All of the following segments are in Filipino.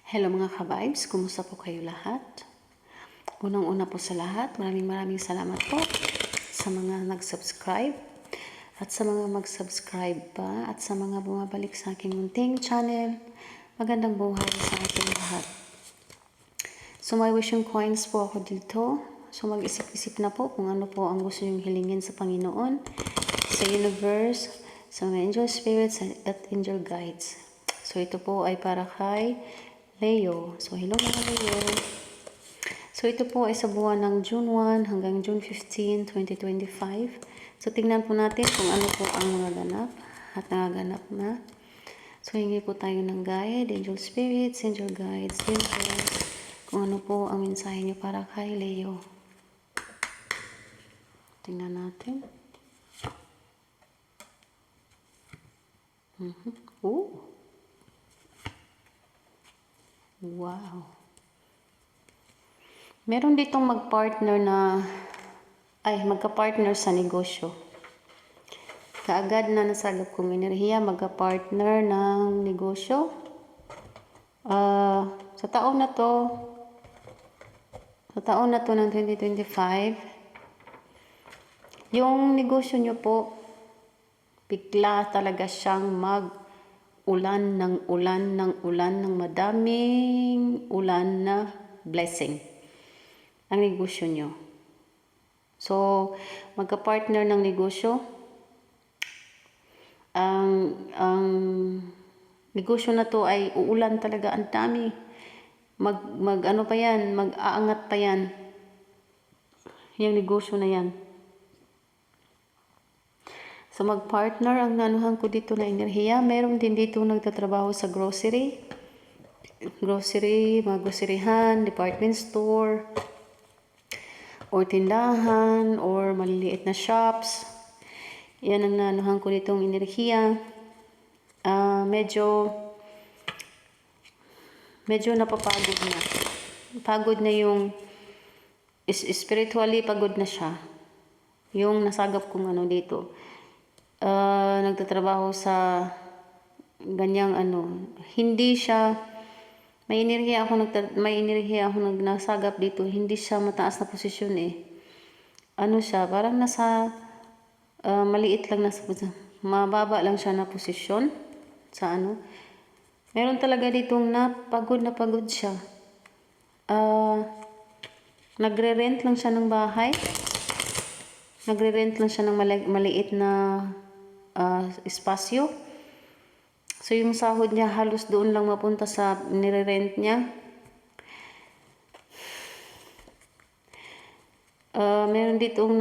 Hello mga ka-vibes, kumusta po kayo lahat? Unang-una po sa lahat, maraming salamat po sa mga nag-subscribe at sa mga mag-subscribe pa at sa mga bumabalik sa aking munting channel. Magandang buhay sa ating lahat. So may wishing coins po ako dito. So mag-isip-isip na po kung ano po ang gusto nyong hilingin sa Panginoon, sa universe, sa mga angel spirits at angel guides. So ito po ay para kay Leo. So hello mga Leo. So ito po ay sa buwan ng June 1 hanggang June 15, 2025. So tingnan po natin kung ano po ang mga ganap at nangaganap na. So hingi po tayo ng guide, angel spirits, angel guides, angels, kung ano po ang mensahe niyo para kay Leo. Tingnan natin. Oh. Wow. Meron ditong magka-partner sa negosyo. Kaagad na nasagap kong enerhiya, magka-partner ng negosyo. Sa taon na to ng 2025, yung negosyo nyo po, bigla talaga siyang ulan ng madaming ulan na blessing ang negosyo nyo. So, magka-partner ng negosyo. Ang negosyo na to ay uulan talaga, ang dami. Mag-aangat pa yan. Yung negosyo na yan. So, mag-partner ang nanuhan ko dito na enerhiya. Meron din dito nagtatrabaho sa grocery, mga groceryhan, department store, or tindahan, or maliliit na shops. Yan ang nanuhan ko ditong enerhiya. Medyo napapagod na. Pagod na yung spiritually, pagod na siya. Yung nasagap kong dito. Nagtatrabaho sa ganyang hindi siya, may enerhiya ako nasagap dito, hindi siya mataas na posisyon siya, parang nasa maliit lang, mababa lang siya na posisyon sa meron talaga ditong napagod siya. Nagre-rent lang siya ng bahay, nagre-rent lang siya ng maliit na espasyo. So yung sahod niya halos doon lang mapunta sa nire-rent niya. Meron ditong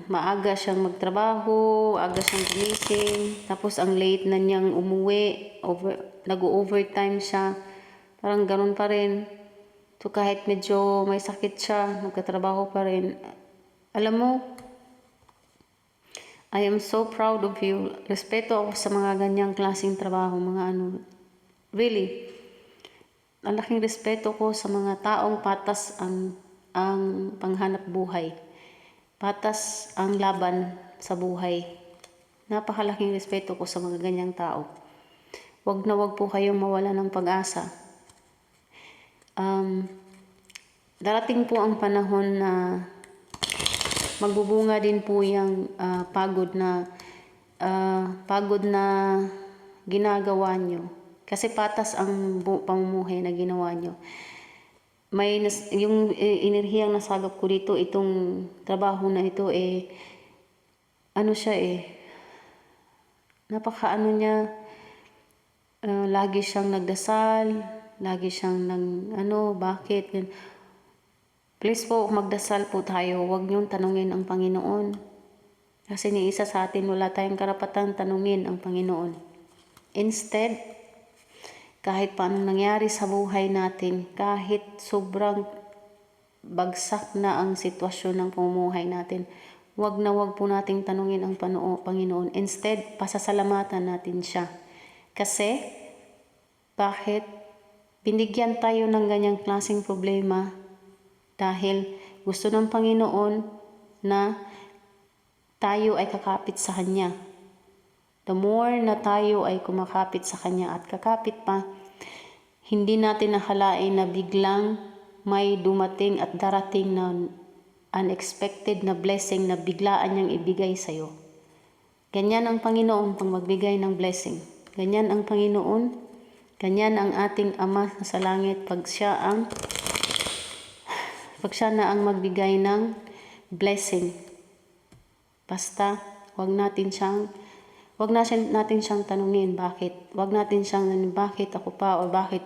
maaga siyang magtrabaho, aga siyang gumising, tapos ang late na niyang umuwi, nag-overtime siya, parang ganun pa rin. So kahit medyo may sakit siya, nagkatrabaho pa rin. Alam mo, I am so proud of you. Respeto ako sa mga ganyang klaseng trabaho, really. Ang laking respeto ko sa mga taong patas ang panghanap buhay. Patas ang laban sa buhay. Napakalaking respeto ko sa mga ganyang tao. Wag na wag po kayong mawala ng pag-asa. Darating po ang panahon na magbubunga din po yung pagod na ginagawa nyo. Kasi patas ang pamumuhay na ginawa nyo. Yung enerhiyang nasagap ko dito, itong trabaho na ito niya, lagi siyang nagdasal, lagi siyang bakit? Please po, magdasal po tayo. Huwag niyong tanungin ang Panginoon. Kasi ni isa sa atin, wala tayong karapatang tanungin ang Panginoon. Instead, kahit paano nangyari sa buhay natin, kahit sobrang bagsak na ang sitwasyon ng pamumuhay natin, huwag na huwag po nating tanungin ang Panginoon. Instead, pasasalamatan natin siya. Kasi, bakit? Binigyan tayo ng ganyang klaseng problema dahil gusto ng Panginoon na tayo ay kakapit sa Kanya. The more na tayo ay kumakapit sa Kanya at kakapit pa, Hindi natin nakalain na biglang may dumating at darating na unexpected na blessing na biglaan niyang ibigay sa'yo. Ganyan ang Panginoon pang magbigay ng blessing. Ganyan ang Panginoon. Ganyan ang ating Ama sa langit pag siya na ang magbigay ng blessing. Basta, wag natin siyang tanungin bakit. Wag natin siyang bakit ako pa o bakit.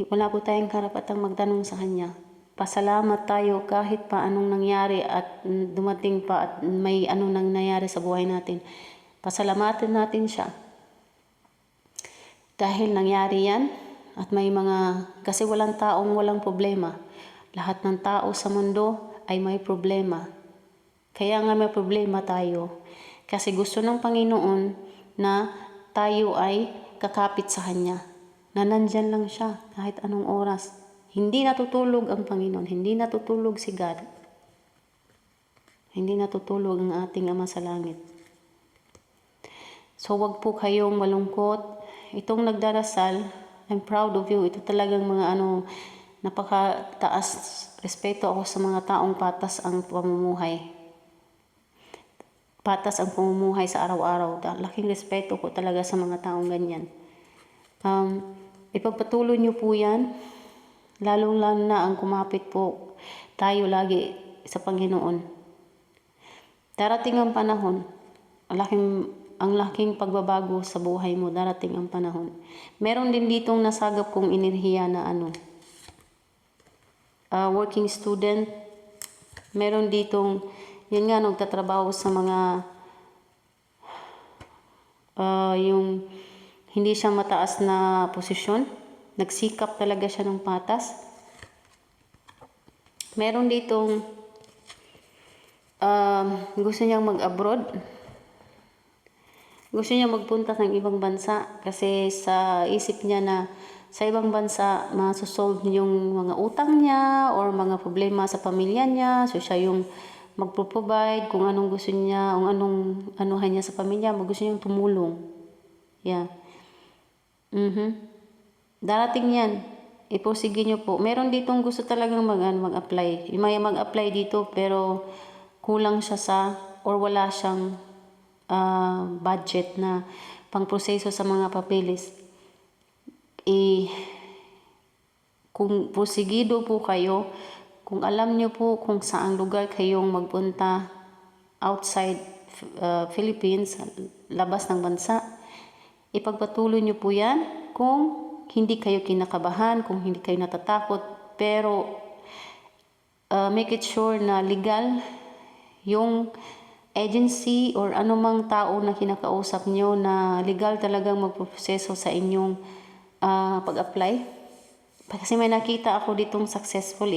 Wala po tayong karapatang magtanong sa Kanya. Pasalamat tayo kahit pa anong nangyari at dumating pa at may anong nangyari sa buhay natin. Pasalamatin natin siya. Dahil nangyari yan at kasi walang taong walang problema. Lahat ng tao sa mundo ay may problema. Kaya nga may problema tayo. Kasi gusto ng Panginoon na tayo ay kakapit sa Kanya. Na nandyan lang siya kahit anong oras. Hindi natutulog ang Panginoon. Hindi natutulog si God. Hindi natutulog ang ating Ama sa langit. So wag po kayong malungkot. Itong nagdarasal, I'm proud of you. Ito talagang napakataas. Respeto ako sa mga taong patas ang pamumuhay. Patas ang pamumuhay sa araw-araw. Laking respeto ko talaga sa mga taong ganyan. Ipagpatuloy niyo po yan. Lalong-lalo na ang kumapit po tayo lagi sa Panginoon. Darating ang panahon. Ang laking pagbabago sa buhay mo. Darating ang panahon. Meron din ditong nasagap kong enerhiya na working student. Meron ditong, yun nga, nagtatrabaho sa mga yung hindi siya mataas na posisyon. Nagsikap talaga siya ng patas. Meron ditong gusto niyang mag-abroad. Gusto niya magpunta ng ibang bansa kasi sa isip niya na sa ibang bansa masosolve yung mga utang niya or mga problema sa pamilya niya. So siya yung magpo-provide kung anong gusto niya, kung anong anuhan niya sa pamilya, gusto niyang tumulong. Yeah. Darating yan. Iposige nyo po. Meron ditong gusto talagang mag-apply. May mag-apply dito pero kulang siya or wala siyang budget na pang-proseso sa mga papeles. Kung posigido po kayo, kung alam nyo po kung saang lugar kayong magpunta outside Philippines, labas ng bansa, ipagpatuloy nyo po yan kung hindi kayo kinakabahan, kung hindi kayo natatakot, pero make it sure na legal yung agency or anumang tao na kinakausap nyo na legal talagang magproseso sa inyong pag-apply. Kasi may nakita ako ditong successful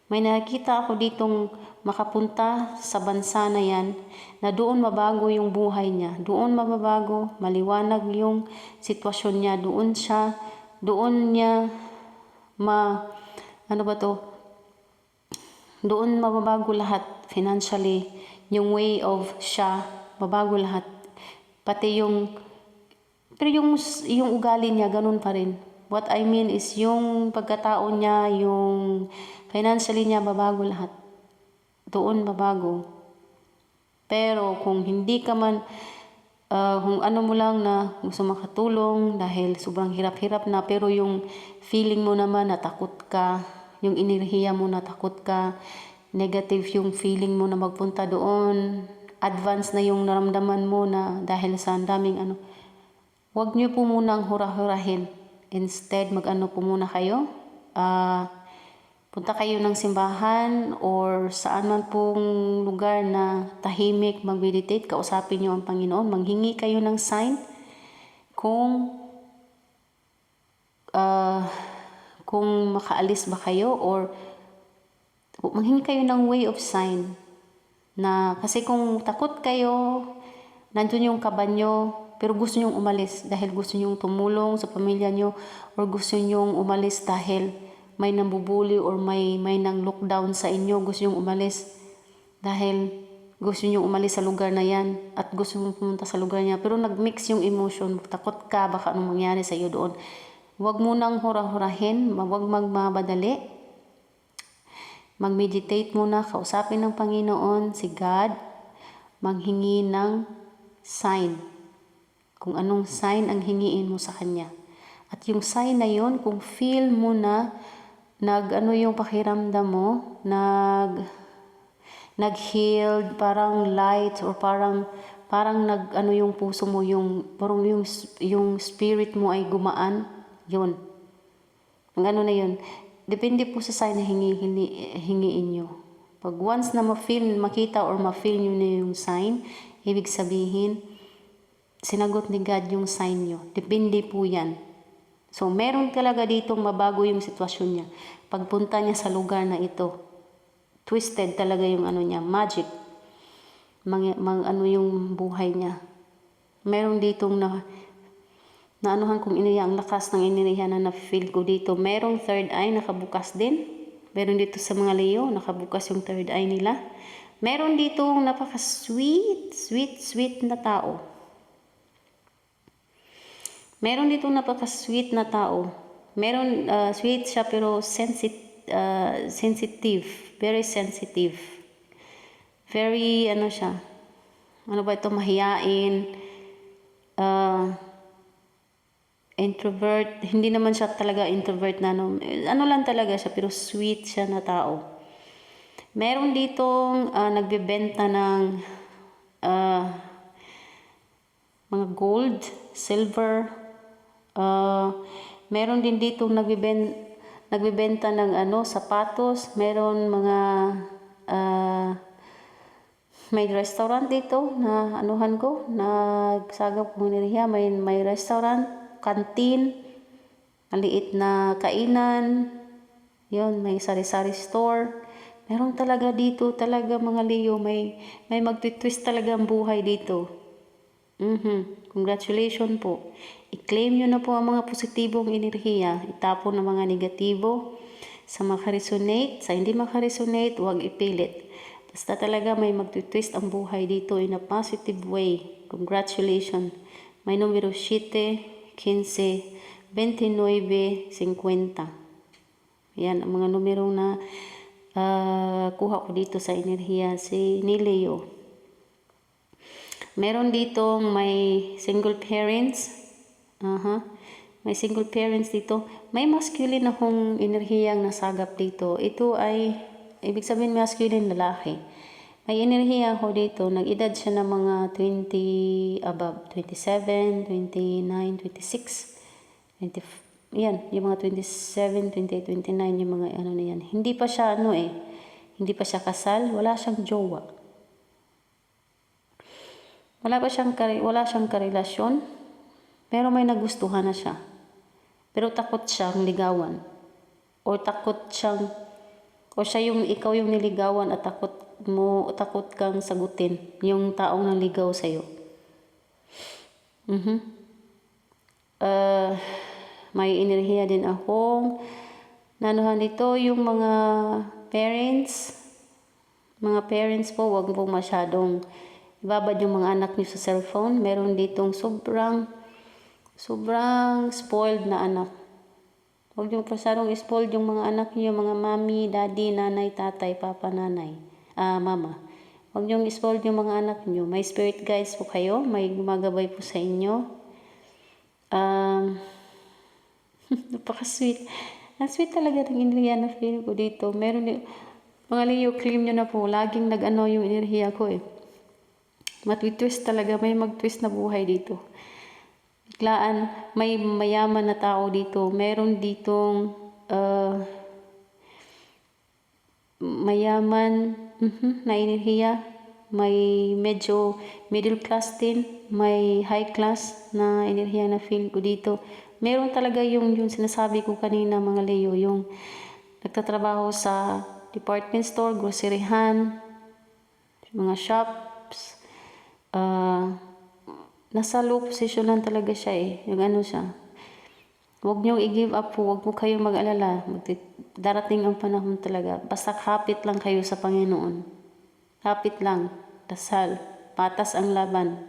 May nakita ako ditong makapunta sa bansa na yan na doon mabago yung buhay niya. Doon mababago, maliwanag yung sitwasyon niya. Doon niya doon mababago lahat financially. Yung way of siya, mabago lahat. Pati pero yung ugali niya, ganun pa rin. What I mean is yung pagkatao niya, yung financially niya, babago lahat. Doon babago. Pero kung hindi ka man, kung ano mo lang na gusto makatulong dahil sobrang hirap-hirap na, pero yung feeling mo naman natakot ka, yung enerhiya mo natakot ka, negative yung feeling mo na magpunta doon, advance na yung naramdaman mo na dahil sa daming huwag niyo po munang hura-hurahin. Instead, po muna kayo. Punta kayo ng simbahan or saan man pong lugar na tahimik, mag-meditate, kausapin niyo ang Panginoon, manghingi kayo ng sign kung makaalis ba kayo or manghingi kayo ng way of sign na kasi kung takot kayo, nandun yung kaba nyo, pero gusto nyong umalis dahil gusto nyong tumulong sa pamilya nyo or gusto nyong umalis dahil may nambubuli or may nang lockdown sa inyo, gusto nyong umalis dahil gusto nyong umalis sa lugar na yan at gusto nyong pumunta sa lugar niya pero nagmix yung emotion, takot ka baka anong mangyari sa iyo doon. Huwag munang hura-hurahin, huwag magmamadali. Mag-meditate muna, kausapin ng Panginoon, si God, manghingi ng sign. Kung anong sign ang hingiin mo sa Kanya. At yung sign na yon, kung feel mo na yung pakiramdam mo, nag-healed, parang light, or parang yung puso mo, parang yung spirit mo ay gumaan, yun. Ang na yun, depende po sa sign na hingiin nyo. Pag once na makita or ma-feel nyo na yung sign, ibig sabihin, sinagot ni God yung sign nyo. Depende po yan. So, meron talaga ditong mabago yung sitwasyon niya. Pagpunta niya sa lugar na ito, twisted talaga yung niya, magic. Yung buhay niya. Meron ditong naanuhan kong iniya, ang lakas ng iniriya na na-feel ko dito. Merong third eye, nakabukas din. Meron dito sa mga Leo, nakabukas yung third eye nila. Meron ditong napaka-sweet na tao. Meron ditong napaka-sweet na tao. Meron, sweet siya pero sensitive. Very sensitive. Very, siya. Mahiyain. Introvert. Hindi naman siya talaga introvert na, lang talaga siya, pero sweet siya na tao. Meron ditong nagbebenta ng mga gold, silver. Meron din ditong nagbebenta ng sapatos. Meron mga may restaurant dito na nagsagap ko nila. May restaurant, canteen, maliit na kainan. Yun, may sari-sari store. Meron talaga dito talaga mga Leo, may magtitwist talaga ang buhay dito. Congratulations po. I-claim nyo na po ang mga positibong enerhiya. Itapon ang mga negatibo. Sa makaresonate, sa hindi makaresonate, huwag ipilit. Basta talaga may magtitwist ang buhay dito in a positive way. Congratulations. May numero 7, 15, 29, 50. Yan ang mga numerong na kuha ko dito sa enerhiya ni Leo. Meron ditong may single parents. May single parents dito. May masculine akong enerhiyang nasagap dito. Ito ay, ibig sabihin masculine lalaki. May enerhiya ako dito. Nag-edad siya ng mga 20 above. 27, 29, 26, 20, yan. Yung mga 27, 28, 29, yung mga na yan. Hindi pa siya hindi pa siya kasal. Wala siyang jowa. Wala siyang karelasyon. Pero may nagustuhan na siya. Pero takot siyang ligawan. O siya ikaw yung niligawan at takot kang sagutin yung taong naligaw sa'yo. May enerhiya din akong nanuhan dito yung mga parents. Mga parents po, wag po masyadong ibabad yung mga anak niyo sa cellphone. Meron ditong sobrang spoiled na anak. Huwag yung masyadong spoiled yung mga anak niyo, mga mami, daddy, nanay, tatay, papa, nanay, mama. Huwag yung spoiled yung mga anak niyo. May spirit guides po kayo, may gumagabay po sa inyo. Napaka-sweet. Ang sweet talaga ng enerhiya na feel ko dito. Meron mga Leo, claim nyo na po. Laging yung enerhiya ko Matwitwist talaga. May magtwist na buhay dito. Biglaan, may mayaman na tao dito. Meron ditong mayaman na enerhiya. May medyo middle class din. May high class na enerhiya na feel ko dito. Meron talaga yung sinasabi ko kanina mga Leo. Yung nagtatrabaho sa department store, groceryhan, mga shops. Nasa low position lang talaga siya Yung siya. Huwag niyong i-give up po. Huwag mo kayong mag-alala. Darating ang panahon talaga. Basta kapit lang kayo sa Panginoon. Kapit lang. Dasal. Patas ang laban.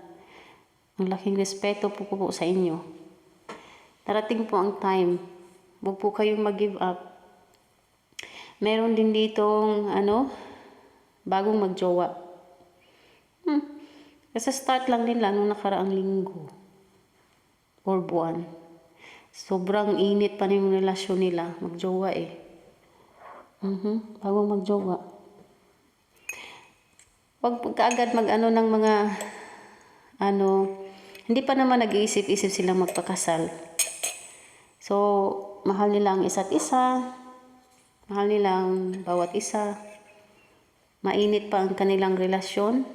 Ang laking respeto po sa inyo. Darating po ang time. Huwag po kayong mag-give up. Meron din ditong, bagong magjowa. Kasi start lang nila nung nakaraang linggo or buwan. Sobrang init pa na yung relasyon nila. Magjowa eh. Bagong magjowa. Huwag kaagad ng mga, hindi pa naman nag-iisip-isip silang magpakasal. So, mahal nila ang isa't isa. Mahal nila ang bawat isa. Mainit pa ang kanilang relasyon.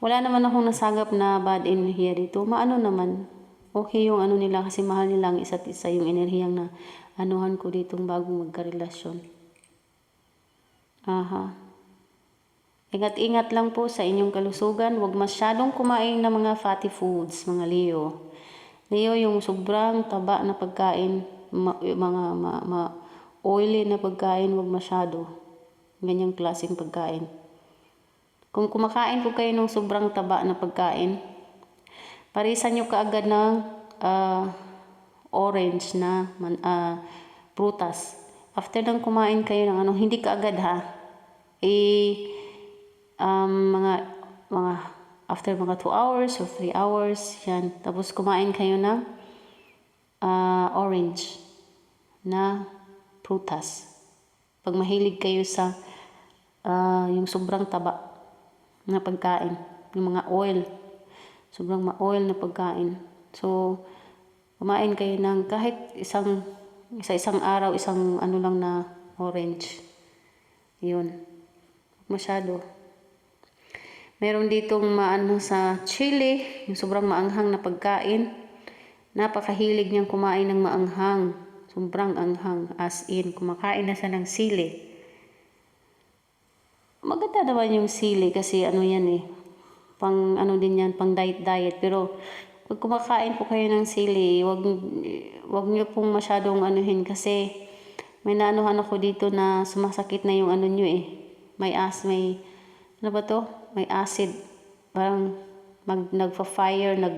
Wala naman akong nasagap na bad enerhiya dito. Maano naman. Okay yung nila kasi mahal nila ang isa't isa. Yung enerhiyang na anuhan ko ditong bagong magkarelasyon. Ingat-ingat lang po sa inyong kalusugan. Huwag masyadong kumain ng mga fatty foods, mga Leo. Leo, yung sobrang taba na pagkain, mga oily na pagkain, huwag masyado. Ganyang klaseng pagkain. Kung kumakain po kayo ng sobrang taba na pagkain, parisan nyo kaagad ng orange na prutas. After nang kumain kayo ng hindi kaagad mga after mga 2 hours or 3 hours, yan. Tapos kumain kayo ng orange na prutas. Pag mahilig kayo sa yung sobrang taba na pagkain, yung mga oil, sobrang ma-oil na pagkain. So, kumain kayo ng kahit isang araw, isang lang na orange. Yun. Masyado. Meron ditong sa chili, yung sobrang maanghang na pagkain. Napakahilig niyang kumain ng maanghang. Sobrang anghang. As in, kumakain na siya ng sili. Maganda naman yung sili kasi yan eh. Pang din yan, pang diet. Pero pag kumakain po kayo ng sili, wag niyo pong masyadong kasi may naanuhan ako dito na sumasakit na yung nyo eh. May acid. Parang nagfa-fire, na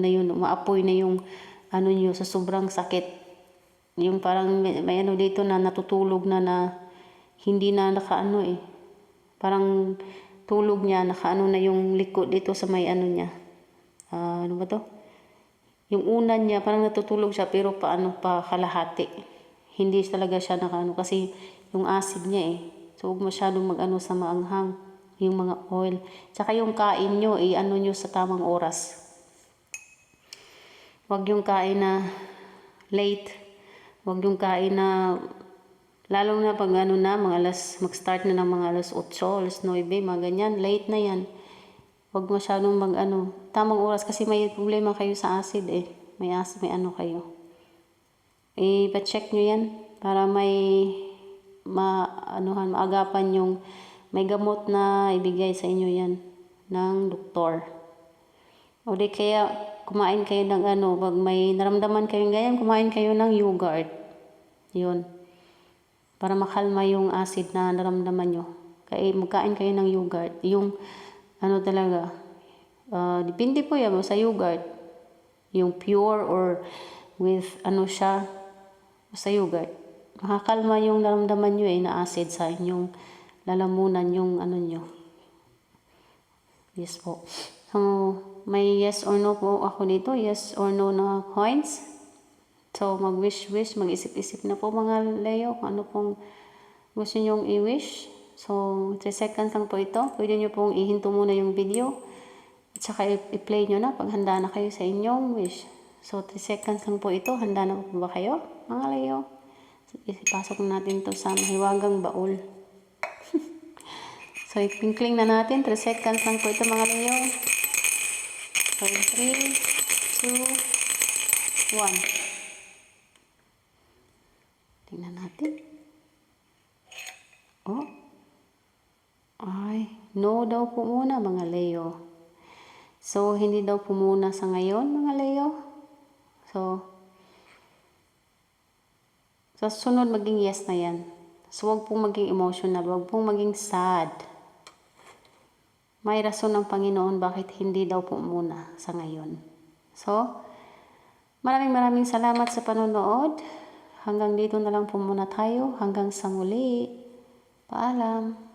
yun, maapoy na yung nyo sa sobrang sakit. Yung parang may dito na natutulog na hindi na parang tulog niya, na yung likod dito sa may niya. Yung unan niya, parang natutulog siya pero pa kalahati. Hindi talaga siya kasi yung acid niya eh. So, huwag masyadong sa maanghang, yung mga oil. Tsaka yung kain nyo, nyo sa tamang oras. Huwag yung kain na late. Huwag yung kain na, lalo na pag mag-start na ng mga alas 8, alas 9, mga ganyan, late na yan. Huwag masyadong tamang oras kasi may problema kayo sa acid eh. May acid, may kayo. Pa-check nyo yan para maagapan yung may gamot na ibigay sa inyo yan ng doktor. O di kaya kumain kayo ng pag may naramdaman kayong ganyan, kumain kayo ng yogurt. Yun. Para makalma yung acid na naramdaman nyo. Kaya magkain kayo ng yogurt. Yung talaga, depende po yan sa yogurt. Yung pure or with siya, sa yogurt. Makakalma yung naramdaman nyo na acid sa inyong lalamunan yung nyo. Yes po. So, may yes or no po ako dito. Yes or no na coins. So, mag-wish-wish, mag-isip-isip na po mga Leo kung ano pong gusto nyong i-wish. So, 3 seconds lang po ito. Pwede nyo pong ihinto muna yung video. At saka i-play nyo na pag handa na kayo sa inyong wish. So, 3 seconds lang po ito. Handa na po ba kayo, mga Leo? So, ipasok natin to sa mahiwagang baul. So, ipinkling na natin. 3 seconds lang po ito, mga Leo. So, 3, 2, 1. Tingnan natin. Oh. Ay, no daw po muna, mga Leo. So, hindi daw po muna sa ngayon, mga Leo. So, sa sunod maging yes na yan. So, huwag pong maging emotional. Huwag pong maging sad. May rason ng Panginoon bakit hindi daw po muna sa ngayon. So, Maraming salamat sa panonood. Hanggang dito na lang po muna tayo. Hanggang sa muli. Paalam.